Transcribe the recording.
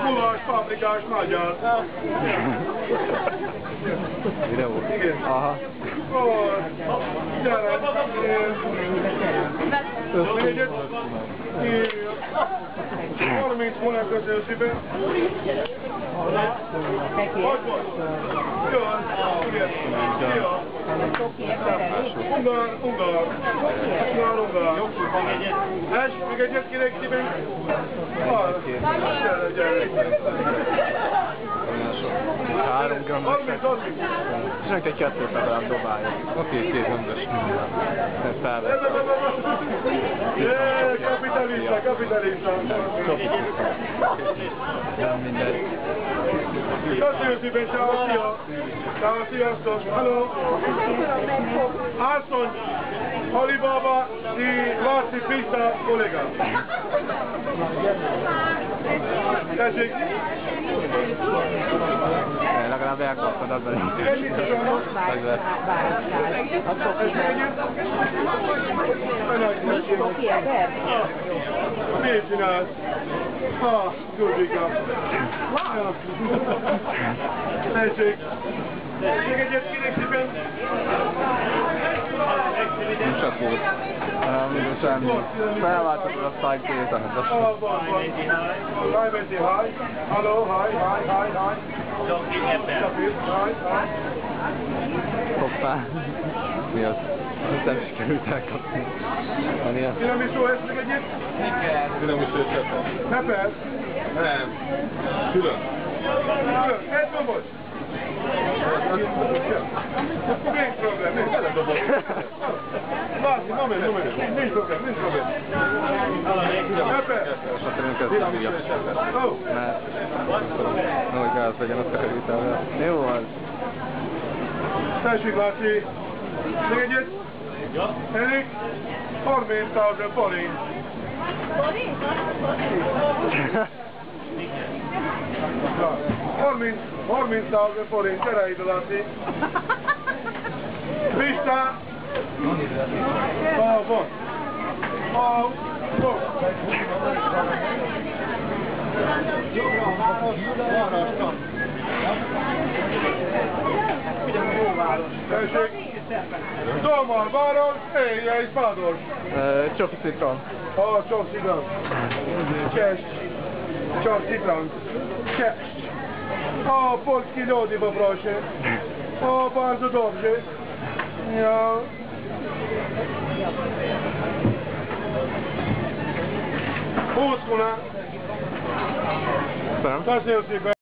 Mulas, paprikás, magyar. Videó? Igen. Aha. Gyere. Négyet. 30 hónap köszönöm szépen. Hogy volt? Jó, igen. Jó. Ungár. Más, még egyet kérek szépen? Gyere. 3 gömbös. 12 kettőt legalább dobáljuk. Oké, 2 gömbös minden. Ez felvett. Kapitalista. Nem mindegy. Köszönjük szépen, szia, sziasztok, halló! Asszony, Alibaba, Laci Pista kollega. Tessék! Legalább elkaptad a belőtt. Miért csinálsz? Gyurgyika. Tessék! Még egyet kérek szépen! Nem csak úgy. Semmi. Felváltatod a szájtét, amit azt mondom. Hi. Hello, hi. Hoppá. Mi az? Ezt nem sikerült elkapni. Van ilyen? Tiramisu, ezt meg egyet? Tiramisu és pepper. Pepper? Nem. Külön. Egy doboz? Nincs problém, nincs. László, no menj. Nincs problém. Pepper? És azt nem kezdtem hívja. Mert hogy gáz legyen a tekerítővel. Jó az. Tessék, László. Még egyet? Elég? 30,000 forint. 30,000 forint, gyere ide, László. Pista! Van. Tessék! Domar, város, és Pádos. Csoki citron. Csak citron. Cześć. Csak citron. Cześć. Polski lody poproszę. Bardzo dobrze. Ja. Półskuna. Köszönöm. Köszönöm szépen.